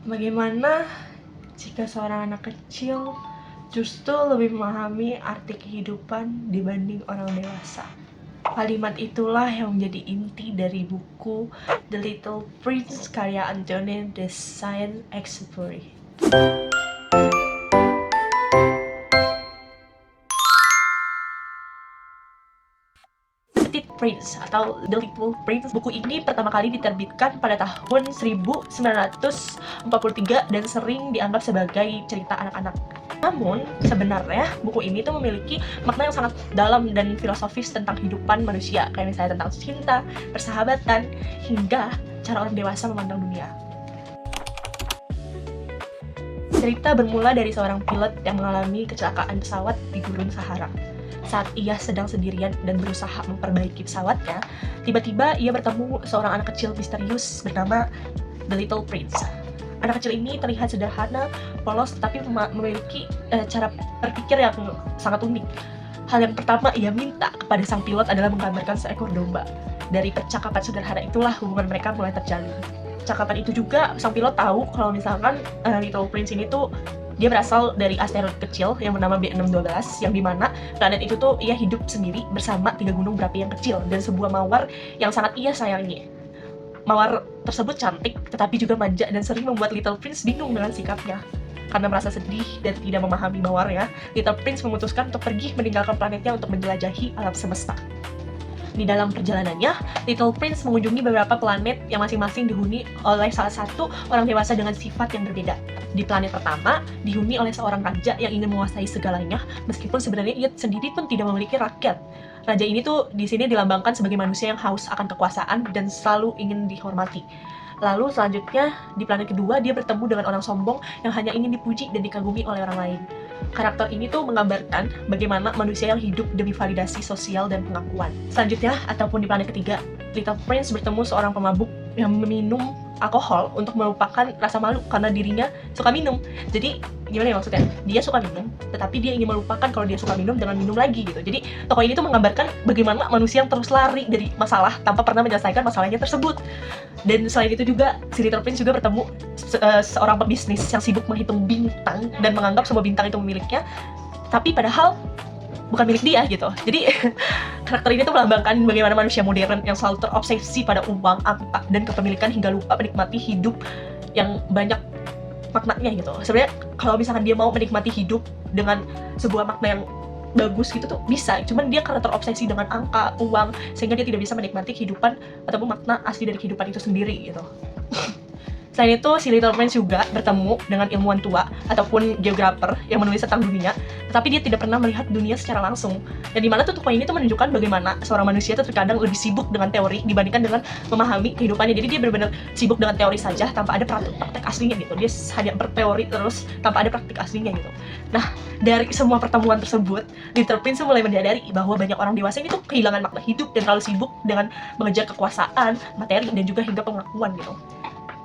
Bagaimana jika seorang anak kecil justru lebih memahami arti kehidupan dibanding orang dewasa? Kalimat itulah yang menjadi inti dari buku The Little Prince karya Antoine de Saint-Exupéry. Prince atau The Little Prince. Buku ini pertama kali diterbitkan pada tahun 1943 dan sering dianggap sebagai cerita anak-anak. Namun, sebenarnya buku ini tuh memiliki makna yang sangat dalam dan filosofis tentang kehidupan manusia, kayak misalnya tentang cinta, persahabatan, hingga cara orang dewasa memandang dunia. Cerita bermula dari seorang pilot yang mengalami kecelakaan pesawat di Gurun Sahara. Saat ia sedang sendirian dan berusaha memperbaiki pesawatnya, tiba-tiba ia bertemu seorang anak kecil misterius bernama The Little Prince. Anak kecil ini terlihat sederhana, polos, tetapi memiliki cara berpikir yang sangat unik. Hal yang pertama ia minta kepada sang pilot adalah menggambarkan seekor domba. Dari percakapan sederhana itulah hubungan mereka mulai terjalin. Percakapan itu juga sang pilot tahu kalau misalkan Little Prince ini tuh dia berasal dari asteroid kecil yang bernama B612, yang dimana planet itu tuh ia hidup sendiri bersama 3 gunung berapi yang kecil dan sebuah mawar yang sangat ia sayangi. Mawar tersebut cantik tetapi juga manja dan sering membuat Little Prince bingung dengan sikapnya. Karena merasa sedih dan tidak memahami mawarnya, Little Prince memutuskan untuk pergi meninggalkan planetnya untuk menjelajahi alam semesta. Di dalam perjalanannya, Little Prince mengunjungi beberapa planet yang masing-masing dihuni oleh salah satu orang dewasa dengan sifat yang berbeda. Di planet pertama, dihuni oleh seorang raja yang ingin menguasai segalanya, meskipun sebenarnya ia sendiri pun tidak memiliki rakyat. Raja ini tuh di sini dilambangkan sebagai manusia yang haus akan kekuasaan dan selalu ingin dihormati. Lalu selanjutnya, di planet kedua, dia bertemu dengan orang sombong yang hanya ingin dipuji dan dikagumi oleh orang lain. Karakter ini tuh menggambarkan bagaimana manusia yang hidup demi validasi sosial dan pengakuan. Selanjutnya, ataupun di planet ketiga, Little Prince bertemu seorang pemabuk yang meminum alkohol untuk melupakan rasa malu karena dirinya suka minum. Jadi gimana ya maksudnya? Dia suka minum, tetapi dia ingin melupakan kalau dia suka minum dengan minum lagi gitu. Jadi tokoh ini tuh menggambarkan bagaimana manusia yang terus lari dari masalah tanpa pernah menyelesaikan masalahnya tersebut. Dan selain itu juga, si Little Prince juga bertemu seorang pebisnis yang sibuk menghitung bintang dan menganggap semua bintang itu miliknya, tapi padahal bukan milik dia gitu. Jadi karakter ini tuh melambangkan bagaimana manusia modern yang selalu terobsesi pada uang, angka, dan kepemilikan hingga lupa menikmati hidup yang banyak maknanya gitu. Sebenarnya kalau misalkan dia mau menikmati hidup dengan sebuah makna yang bagus gitu tuh bisa, cuman dia karena terobsesi dengan angka, uang, sehingga dia tidak bisa menikmati kehidupan ataupun makna asli dari kehidupan itu sendiri gitu. Selain itu, si Little Prince juga bertemu dengan ilmuwan tua ataupun geografer yang menulis tentang dunia, tetapi dia tidak pernah melihat dunia secara langsung. Dan dimana tuh tokoh ini tuh menunjukkan bagaimana seorang manusia itu terkadang lebih sibuk dengan teori dibandingkan dengan memahami kehidupannya. Jadi dia benar-benar sibuk dengan teori saja tanpa ada praktek aslinya gitu. Dia hanya berteori terus tanpa ada praktik aslinya gitu. Nah, dari semua pertemuan tersebut, Little Prince mulai menyadari bahwa banyak orang dewasa ini tuh kehilangan makna hidup dan terlalu sibuk dengan mengejar kekuasaan, materi, dan juga hingga pengakuan gitu.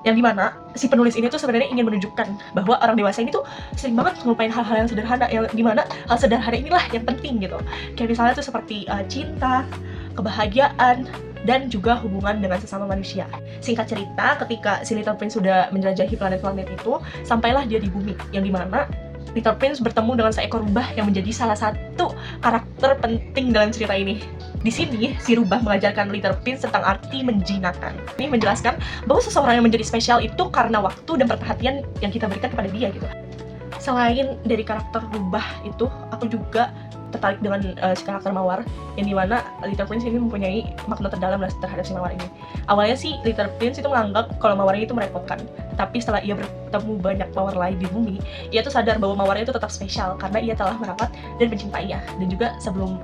Yang dimana si penulis ini tuh sebenarnya ingin menunjukkan bahwa orang dewasa ini tuh sering banget ngelupain hal-hal yang sederhana, yang dimana hal sederhana inilah yang penting gitu. Kayak misalnya tuh seperti cinta, kebahagiaan, dan juga hubungan dengan sesama manusia. Singkat cerita, ketika si Little Prince sudah menjelajahi planet-planet itu, sampailah dia di bumi, yang dimana Little Prince bertemu dengan seekor rubah yang menjadi salah satu karakter penting dalam cerita ini. Di sini, si rubah mengajarkan Little Prince tentang arti menjinakkan. Ini menjelaskan bahwa seseorang yang menjadi spesial itu karena waktu dan perhatian yang kita berikan kepada dia gitu. Selain dari karakter rubah itu, aku juga tertarik dengan si karakter mawar, yang dimana Little Prince ini mempunyai makna terdalam terhadap si mawar ini. Awalnya sih Little Prince itu menganggap kalau mawarnya itu merepotkan, tapi setelah ia bertemu banyak mawar lain di bumi, ia tuh sadar bahwa mawarnya itu tetap spesial karena ia telah merawat dan mencintainya. Dan juga sebelum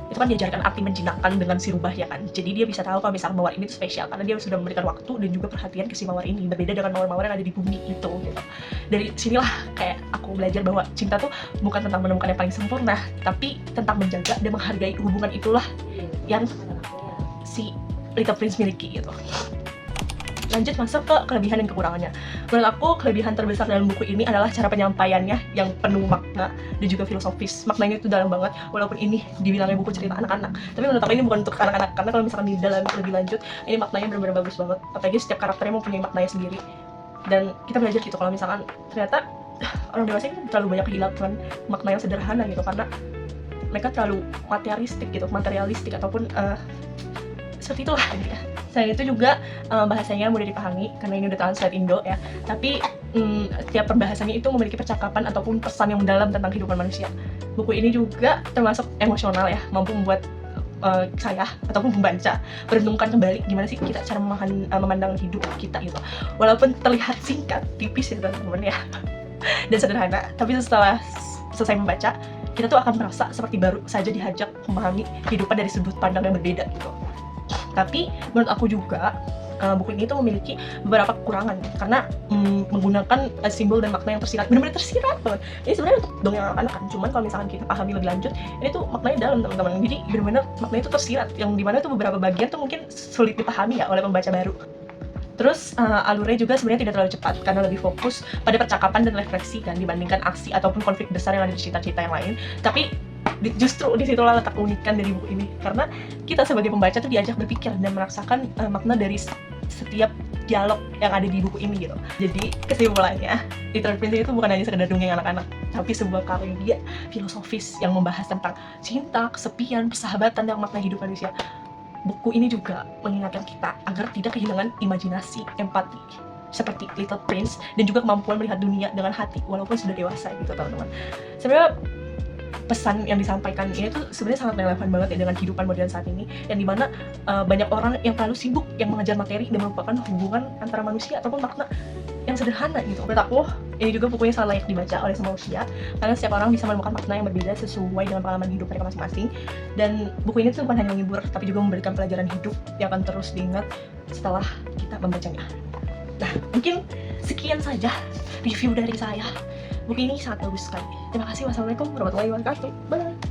itu kan diajarkan arti menjinakkan dengan si rubah ya kan. Jadi dia bisa tahu kalau misalnya mawar ini tuh spesial karena dia sudah memberikan waktu dan juga perhatian ke si mawar ini, berbeda dengan mawar-mawar yang ada di bumi itu gitu. Dari sinilah kayak aku belajar bahwa cinta tuh bukan tentang menemukan yang paling sempurna, tapi tentang menjaga dan menghargai hubungan itulah yang si Little Prince miliki gitu. Lanjut masuk ke kelebihan dan kekurangannya. Menurut aku, kelebihan terbesar dalam buku ini adalah cara penyampaiannya yang penuh makna dan juga filosofis. Maknanya itu dalam banget, walaupun ini dibilangnya buku cerita anak-anak. Tapi menurut aku ini bukan untuk anak-anak, karena kalau misalkan di dalam lebih lanjut, ini maknanya benar-benar bagus banget. Apalagi setiap karakternya mempunyai maknanya sendiri. dan kita belajar gitu kalau misalkan ternyata orang dewasa ini terlalu banyak kehilangan makna yang sederhana gitu, karena mereka terlalu materialistik ataupun seperti itulah ya. Selain itu juga bahasanya mudah dipahami karena ini udah translate Indo ya, tapi setiap perbahasannya itu memiliki percakapan ataupun pesan yang mendalam tentang kehidupan manusia. Buku ini juga termasuk emosional ya, mampu membuat saya ataupun pembaca merenungkan kembali gimana sih kita cara memandang hidup kita gitu. Walaupun terlihat singkat, tipis ya teman-teman ya, dan sederhana, tapi setelah selesai membaca, kita tuh akan merasa seperti baru saja diajak memahami kehidupan dari sudut pandang yang berbeda gitu. Tapi menurut aku juga buku ini tuh memiliki beberapa kekurangan karena menggunakan simbol dan makna yang tersirat, benar-benar tersirat banget. Ini sebenarnya untuk dongeng anak-anak kan, cuman kalau misalkan kita pahami lebih lanjut, ini tuh maknanya dalam teman-teman. Jadi benar-benar maknanya itu tersirat, yang dimana tuh beberapa bagian tuh mungkin sulit dipahami ya oleh pembaca baru. Terus alurnya juga sebenarnya tidak terlalu cepat karena lebih fokus pada percakapan dan refleksi kan dibandingkan aksi ataupun konflik besar yang ada di cerita-cerita yang lain. Tapi justru disitulah letak keunikan dari buku ini, karena kita sebagai pembaca tuh diajak berpikir dan merasakan makna dari setiap dialog yang ada di buku ini gitu. Jadi kesimpulannya, Little Prince itu bukan hanya sekedar dongeng anak-anak, tapi sebuah karya filosofis yang membahas tentang cinta, kesepian, persahabatan, dan makna hidup manusia. Buku ini juga mengingatkan kita agar tidak kehilangan imajinasi, empati, seperti Little Prince, dan juga kemampuan melihat dunia dengan hati walaupun sudah dewasa gitu teman-teman. Sebenarnya pesan yang disampaikan ini tuh sebenarnya sangat relevan banget ya dengan kehidupan modern saat ini, yang dimana banyak orang yang terlalu sibuk yang mengejar materi dan melupakan hubungan antara manusia ataupun makna yang sederhana gitu. Menurut aku ini juga bukunya sangat layak dibaca oleh semua usia, karena setiap orang bisa menemukan makna yang berbeda sesuai dengan pengalaman hidup mereka masing-masing. Dan buku ini tuh bukan hanya menghibur, tapi juga memberikan pelajaran hidup yang akan terus diingat setelah kita membacanya. Nah, mungkin sekian saja review dari saya. Buku ini sangat bagus sekali. Terima kasih. Wassalamualaikum warahmatullahi wabarakatuh. Bye.